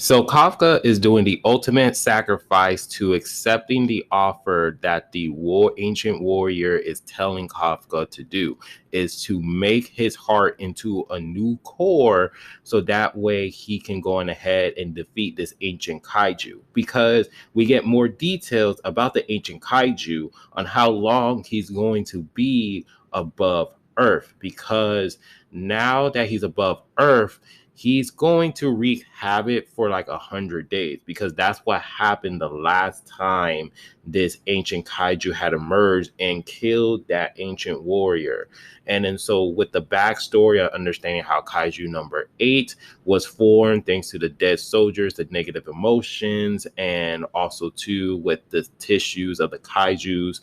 So Kafka is doing the ultimate sacrifice to accepting the offer that the ancient warrior is telling Kafka to do, is to make his heart into a new core so that way he can go on ahead and defeat this ancient kaiju. Because we get more details about the ancient kaiju on how long he's going to be above Earth, because now that he's above Earth, he's going to wreak havoc for like 100 days, because that's what happened the last time this ancient kaiju had emerged and killed that ancient warrior. And then so with the backstory of understanding how Kaiju number 8 was formed thanks to the dead soldiers, the negative emotions, and also too with the tissues of the kaijus,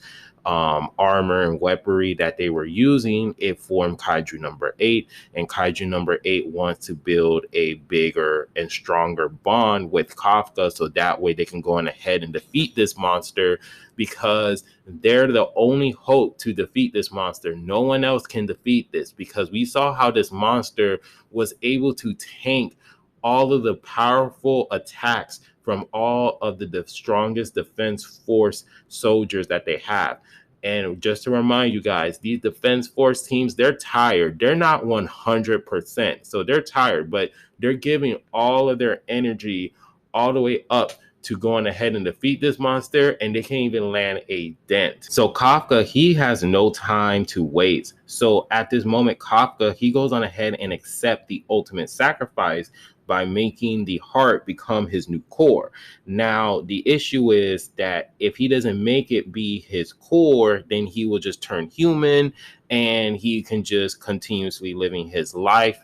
armor and weaponry that they were using, it formed Kaiju number 8. And Kaiju number 8 wants to build a bigger and stronger bond with Kafka so that way they can go on ahead and defeat this monster, because they're the only hope to defeat this monster. No one else can defeat this, because we saw how this monster was able to tank all of the powerful attacks from all of the strongest defense force soldiers that they have. And just to remind you guys, these defense force teams, they're tired. They're not 100%. So they're tired, but they're giving all of their energy all the way up to going ahead and defeat this monster, and they can't even land a dent. So Kafka, he has no time to wait. So at this moment, Kafka, he goes on ahead and accept the ultimate sacrifice by making the heart become his new core. Now, the issue is that if he doesn't make it be his core, then he will just turn human and he can just continuously living his life,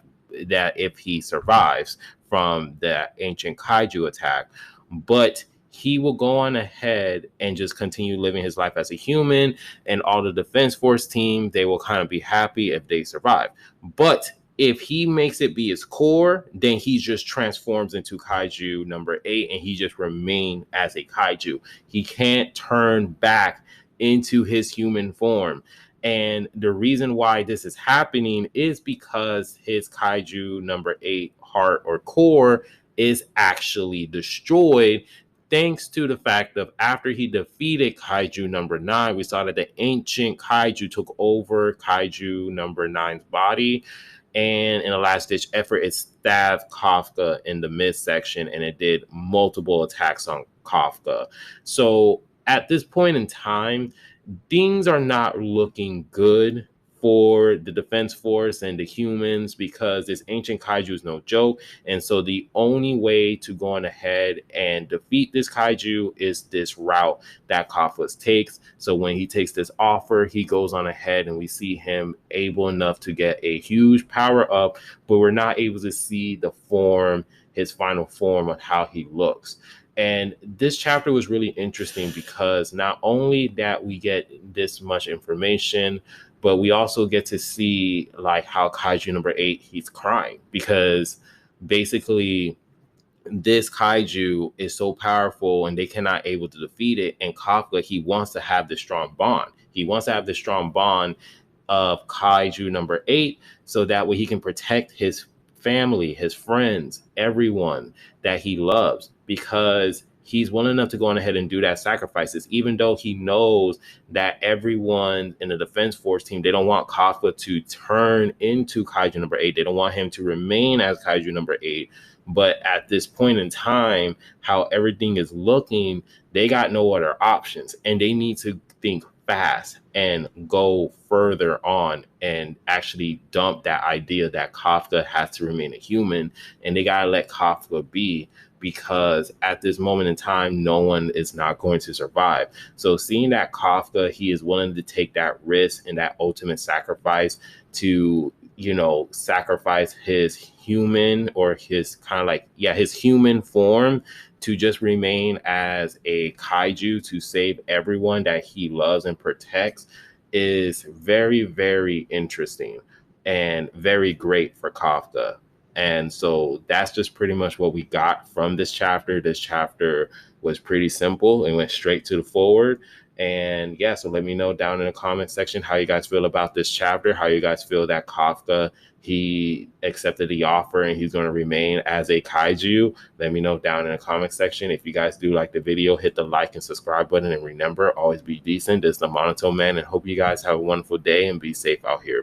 that if he survives from the ancient kaiju attack. But he will go on ahead and just continue living his life as a human, and all the defense force team, they will kind of be happy if they survive. But if he makes it be his core, then he just transforms into Kaiju number 8 and he just remains as a kaiju. He can't turn back into his human form. And the reason why this is happening is because his Kaiju number 8 heart or core is actually destroyed, thanks to the fact of after he defeated Kaiju number 9, we saw that the ancient kaiju took over Kaiju number 9's body, and in a last ditch effort, it stabbed Kafka in the midsection and it did multiple attacks on Kafka. So at this point in time, things are not looking good for the defense force and the humans, because this ancient kaiju is no joke. And so the only way to go on ahead and defeat this kaiju is this route that Kafka takes. So when he takes this offer, he goes on ahead and we see him able enough to get a huge power up, but we're not able to see the form, his final form of how he looks. And this chapter was really interesting because not only that we get this much information, but we also get to see like how Kaiju number 8, he's crying, because basically this kaiju is so powerful and they cannot able to defeat it. And Kafka, he wants to have this strong bond. He wants to have this strong bond of Kaiju number 8 so that way he can protect his family, his friends, everyone that he loves, because he's willing enough to go on ahead and do that sacrifices, even though he knows that everyone in the defense force team, they don't want Kafka to turn into Kaiju number 8. They don't want him to remain as Kaiju number 8. But at this point in time, how everything is looking, they got no other options, and they need to think fast and go further on and actually dump that idea that Kafka has to remain a human, and they gotta let Kafka be, because at this moment in time, no one is not going to survive. So seeing that Kafka, he is willing to take that risk and that ultimate sacrifice to, sacrifice his human, or his kind of like, his human form, to just remain as a kaiju to save everyone that he loves and protects, is very, very interesting and very great for Kafka. And so that's just pretty much what we got from this chapter. This chapter was pretty simple and went straight to the forward. And so let me know down in the comment section how you guys feel about this chapter, how you guys feel that Kafka, he accepted the offer and he's going to remain as a kaiju. Let me know down in the comment section. If you guys do like the video, hit the like and subscribe button, and remember, always be decent. This is the Monotone Man, and hope you guys have a wonderful day and be safe out here.